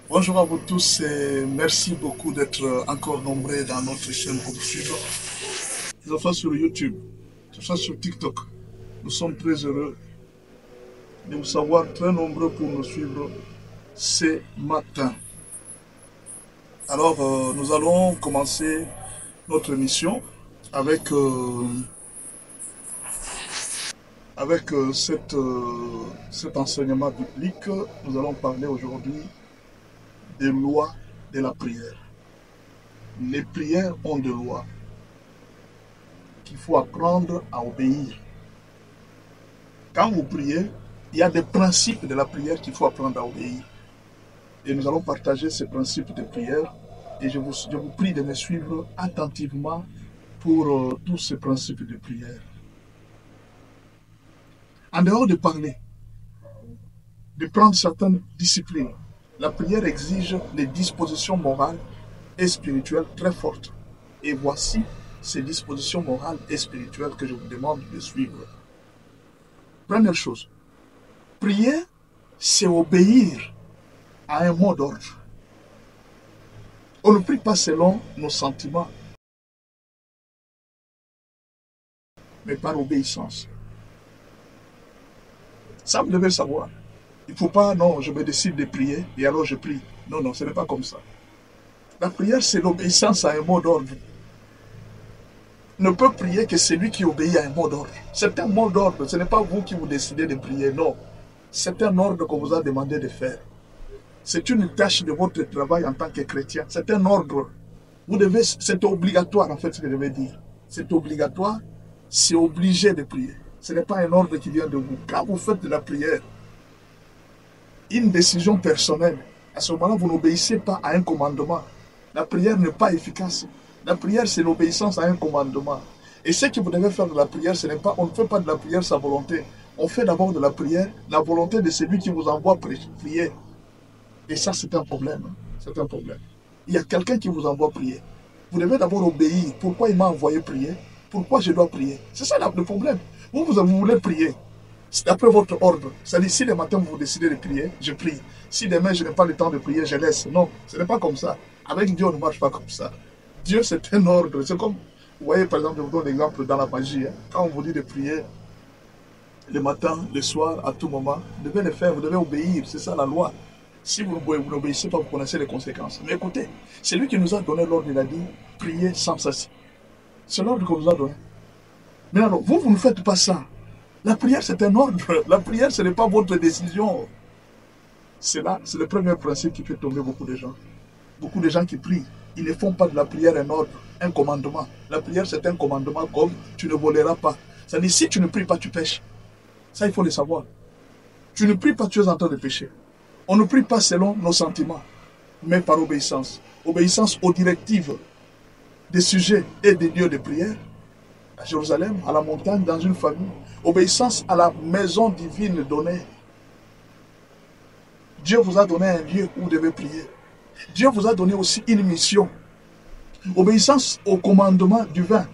Bonjour à vous tous et merci beaucoup d'être encore nombreux dans notre chaîne pour nous suivre. Que ce soit sur YouTube, que ce soit sur TikTok. Nous sommes très heureux de vous savoir très nombreux pour nous suivre ce matin. Alors, nous allons commencer notre émission avec, cet enseignement biblique. Nous allons parler aujourd'hui des lois de la prière. Les prières ont des lois qu'il faut apprendre à obéir. Quand vous priez, il y a des principes de la prière qu'il faut apprendre à obéir. Et nous allons partager ces principes de prière. Et je vous prie de me suivre attentivement pour tous ces principes de prière. En dehors de parler, de prendre certaines disciplines, la prière exige des dispositions morales et spirituelles très fortes. Et voici ces dispositions morales et spirituelles que je vous demande de suivre. Première chose, prier, c'est obéir à un mot d'ordre. On ne prie pas selon nos sentiments, mais par obéissance. Ça, vous devez le savoir. Il ne faut pas, non, je me décide de prier et alors je prie. Non, non, ce n'est pas comme ça. La prière, c'est l'obéissance à un mot d'ordre. Ne peut prier que celui qui obéit à un mot d'ordre. C'est un mot d'ordre, ce n'est pas vous qui vous décidez de prier, non. C'est un ordre qu'on vous a demandé de faire. C'est une tâche de votre travail en tant que chrétien. C'est un ordre. Vous devez, c'est obligatoire en fait ce que je vais dire. C'est obligatoire, c'est obligé de prier. Ce n'est pas un ordre qui vient de vous. Quand vous faites de la prière, une décision personnelle, à ce moment-là, vous n'obéissez pas à un commandement. La prière n'est pas efficace. La prière, c'est l'obéissance à un commandement. Et ce que vous devez faire de la prière, ce n'est pas, on ne fait pas de la prière sa volonté. On fait d'abord de la prière la volonté de celui qui vous envoie prier. Et ça, c'est un problème. C'est un problème. Il y a quelqu'un qui vous envoie prier. Vous devez d'abord obéir. Pourquoi il m'a envoyé prier? Pourquoi je dois prier? C'est ça le problème. Vous voulez prier. C'est après votre ordre. C'est-à-dire, si le matin vous décidez de prier, je prie. Si demain je n'ai pas le temps de prier, je laisse. Non, ce n'est pas comme ça. Avec Dieu, on ne marche pas comme ça. Dieu, c'est un ordre. C'est comme, vous voyez, par exemple, je vous donne l'exemple dans la magie. Quand on vous dit de prier le matin, le soir, à tout moment, vous devez le faire, vous devez obéir. C'est ça la loi. Si vous n'obéissez pas, vous connaissez les conséquences. Mais écoutez, c'est lui qui nous a donné l'ordre, il a dit, priez sans cesser. C'est l'ordre qu'on nous a donné. Mais alors, vous ne faites pas ça. La prière, c'est un ordre. La prière, ce n'est pas votre décision. C'est là, c'est le premier principe qui fait tomber beaucoup de gens. Beaucoup de gens qui prient, ils ne font pas de la prière un ordre, un commandement. La prière, c'est un commandement comme tu ne voleras pas. C'est-à-dire, si tu ne pries pas, tu pêches. Ça, il faut le savoir. Tu ne pries pas, tu es en train de pécher. On ne prie pas selon nos sentiments, mais par obéissance. Obéissance aux directives des sujets et des lieux de prière, à Jérusalem, à la montagne, dans une famille. Obéissance à la maison divine donnée. Dieu vous a donné un lieu où vous devez prier. Dieu vous a donné aussi une mission. Obéissance au commandement divin.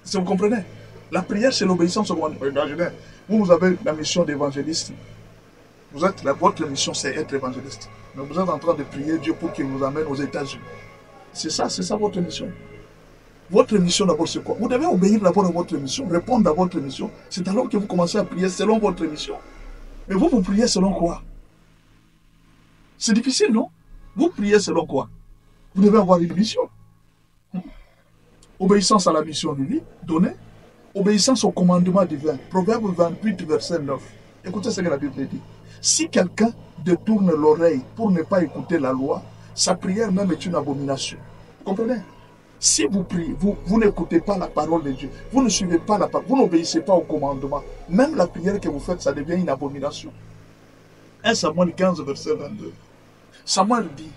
Si vous comprenez, la prière, c'est l'obéissance au commandement. Imaginez, vous avez la mission d'évangéliste. Votre mission, c'est être évangéliste. Mais vous êtes en train de prier Dieu pour qu'il vous amène aux États-Unis. C'est ça votre mission. Votre mission d'abord, c'est quoi? Vous devez obéir d'abord à votre mission, répondre à votre mission. C'est alors que vous commencez à prier selon votre mission. Mais vous priez selon quoi? C'est difficile, non? Vous priez selon quoi? Vous devez avoir une mission. Obéissance à la mission divine donnée. Obéissance au commandement divin. Proverbe 28, verset 9. Écoutez ce que la Bible dit. Si quelqu'un détourne l'oreille pour ne pas écouter la loi, sa prière même est une abomination. Vous comprenez? Si vous priez, vous n'écoutez pas la parole de Dieu, vous ne suivez pas la parole, vous n'obéissez pas au commandement, même la prière que vous faites, ça devient une abomination. 1 Samuel 15, verset 22. Samuel dit,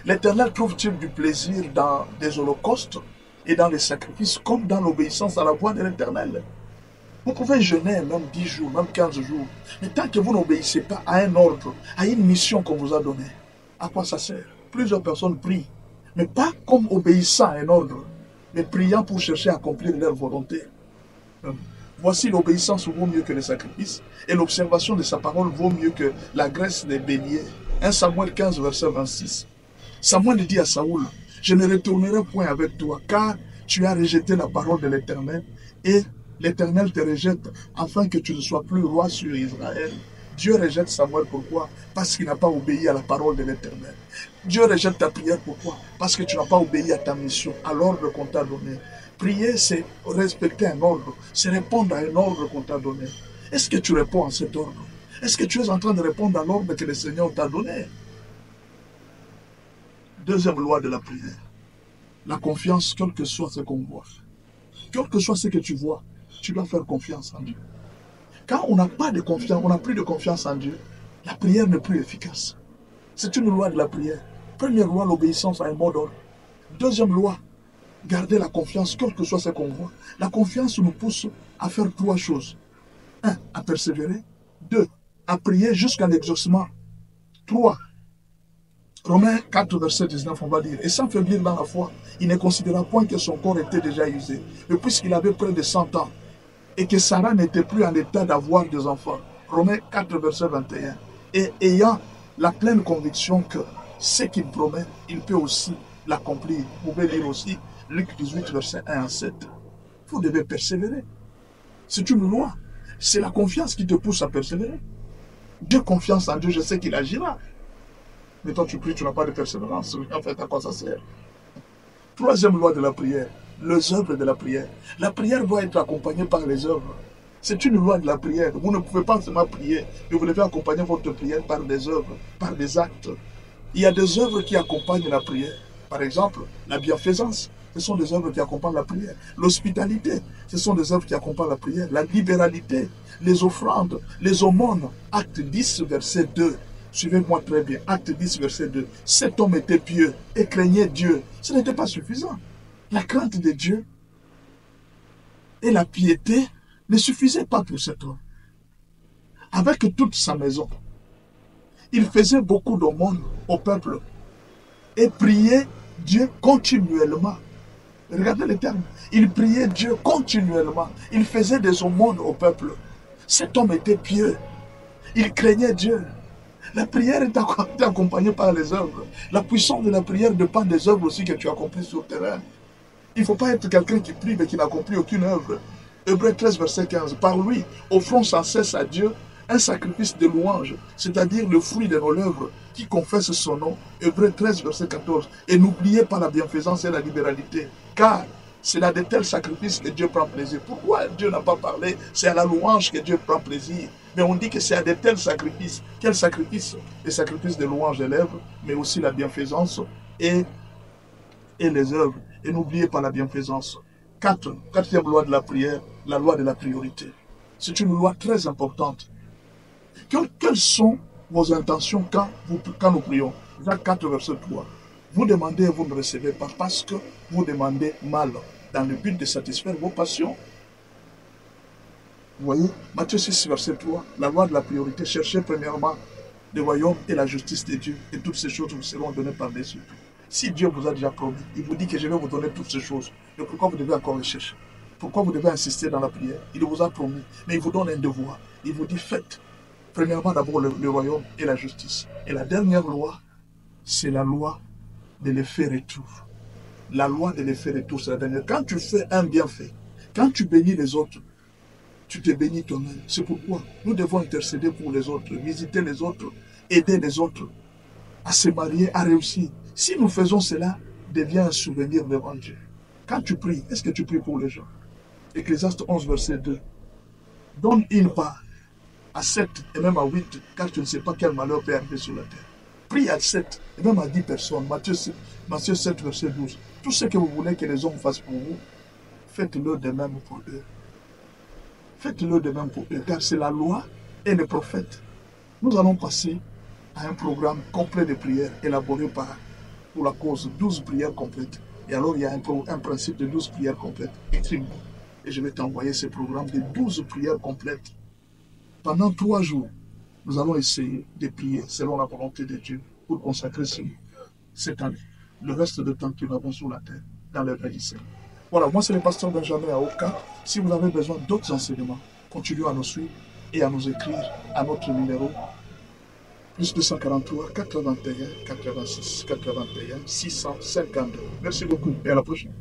l'Éternel trouve-t-il du plaisir dans des holocaustes et dans les sacrifices comme dans l'obéissance à la voix de l'Éternel? Vous pouvez jeûner même 10 jours, même 15 jours. Mais tant que vous n'obéissez pas à un ordre, à une mission qu'on vous a donnée, à quoi ça sert? Plusieurs personnes prient, mais pas comme obéissant à un ordre, mais priant pour chercher à accomplir leur volonté. Voici l'obéissance vaut mieux que le sacrifice, et l'observation de sa parole vaut mieux que la graisse des béliers. 1 Samuel 15, verset 26. Samuel dit à Saoul, je ne retournerai point avec toi, car tu as rejeté la parole de l'Éternel, et l'Éternel te rejette, afin que tu ne sois plus roi sur Israël. Dieu rejette Samuel, pourquoi? Parce qu'il n'a pas obéi à la parole de l'Éternel. Dieu rejette ta prière, pourquoi? Parce que tu n'as pas obéi à ta mission, à l'ordre qu'on t'a donné. Prier, c'est respecter un ordre, c'est répondre à un ordre qu'on t'a donné. Est-ce que tu réponds à cet ordre? Est-ce que tu es en train de répondre à l'ordre que le Seigneur t'a donné? Deuxième loi de la prière. La confiance, quel que soit ce qu'on voit. Quel que soit ce que tu vois, tu dois faire confiance en Dieu. Quand on n'a pas de confiance, on n'a plus de confiance en Dieu, la prière n'est plus efficace. C'est une loi de la prière. Première loi, l'obéissance à un mot d'ordre. Deuxième loi, garder la confiance, quel que soit ce qu'on voit. La confiance nous pousse à faire trois choses. 1. À persévérer. 2. À prier jusqu'à l'exaucement. 3. Romains 4, verset 19, on va lire. Et sans faiblir dans la foi, il ne considéra point que son corps était déjà usé. Mais puisqu'il avait près de 100 ans, et que Sarah n'était plus en état d'avoir des enfants. Romains 4, verset 21. Et ayant la pleine conviction que ce qu'il promet, il peut aussi l'accomplir. Vous pouvez lire aussi Luc 18, verset 1 à 7. Vous devez persévérer. C'est une loi. C'est la confiance qui te pousse à persévérer. Dieu confiance en Dieu, je sais qu'il agira. Mais toi tu pries, tu n'as pas de persévérance. En fait, à quoi ça sert? Troisième loi de la prière, les œuvres de la prière. La prière doit être accompagnée par les œuvres. C'est une loi de la prière. Vous ne pouvez pas seulement prier, mais vous devez accompagner votre prière par des œuvres, par des actes. Il y a des œuvres qui accompagnent la prière. Par exemple, la bienfaisance, ce sont des œuvres qui accompagnent la prière. L'hospitalité, ce sont des œuvres qui accompagnent la prière. La libéralité, les offrandes, les aumônes. Acte 10, verset 2. Suivez-moi très bien. Acte 10, verset 2. Cet homme était pieux et craignait Dieu. Ce n'était pas suffisant. La crainte de Dieu et la piété ne suffisaient pas pour cet homme. Avec toute sa maison, il faisait beaucoup d'aumônes au peuple et priait Dieu continuellement. Regardez les termes. Il priait Dieu continuellement. Il faisait des aumônes au peuple. Cet homme était pieux. Il craignait Dieu. La prière est accompagnée par les œuvres. La puissance de la prière dépend des œuvres aussi que tu accomplis sur le terrain. Il ne faut pas être quelqu'un qui prie mais qui n'accomplit aucune œuvre. Hébreux 13, verset 15. Par lui, offrons sans cesse à Dieu un sacrifice de louange, c'est-à-dire le fruit de nos lèvres qui confesse son nom. Hébreux 13, verset 14. Et n'oubliez pas la bienfaisance et la libéralité, car c'est là de tels sacrifices que Dieu prend plaisir. Pourquoi Dieu n'a pas parlé? C'est à la louange que Dieu prend plaisir. Mais on dit que c'est à de tels sacrifices. Quels sacrifices? Les sacrifices de louange des lèvres, mais aussi la bienfaisance et les œuvres. Et n'oubliez pas la bienfaisance. Quatrième loi de la prière, la loi de la priorité. C'est une loi très importante. Quelles sont vos intentions quand nous prions? Jacques 4, verset 3. Vous demandez et vous ne recevez pas parce que vous demandez mal, dans le but de satisfaire vos passions. Vous voyez, Matthieu 6, verset 3, la loi de la priorité, cherchez premièrement le royaume et la justice de Dieu, et toutes ces choses vous seront données par-dessus. Si Dieu vous a déjà promis, il vous dit que je vais vous donner toutes ces choses, mais pourquoi vous devez encore le chercher? Pourquoi vous devez insister dans la prière? Il vous a promis, mais il vous donne un devoir. Il vous dit, faites premièrement d'abord le royaume et la justice. Et la dernière loi, c'est la loi de l'effet retour. La loi de l'effet retour, c'est la dernière. Quand tu fais un bienfait, quand tu bénis les autres, tu te bénis toi-même. C'est pourquoi nous devons intercéder pour les autres, visiter les autres, aider les autres à se marier, à réussir. Si nous faisons cela, devient un souvenir devant Dieu. Quand tu pries, est-ce que tu pries pour les gens? Ecclésiaste 11, verset 2. Donne une part à 7 et même à 8, car tu ne sais pas quel malheur peut arriver sur la terre. Prie à 7 et même à 10 personnes. Matthieu 7, verset 12. Tout ce que vous voulez que les hommes fassent pour vous, faites-le de même pour eux. Faites-le de même pour eux, car c'est la loi et les prophètes. Nous allons passer à un programme complet de prières élaboré pour la cause 12 prières complètes. Et alors, il y a un principe de 12 prières complètes. Écris-moi. Et je vais t'envoyer ce programme de 12 prières complètes. Pendant 3 jours, nous allons essayer de prier selon la volonté de Dieu pour consacrer cette année, le reste de temps que nous avons sur la terre, dans le vrai du Seigneur. Voilà, moi c'est le pasteur Benjamin Aoka. Si vous avez besoin d'autres enseignements, continuez à nous suivre et à nous écrire à notre numéro Plus 243, 81, 86, 81, 652. Merci beaucoup et à la prochaine.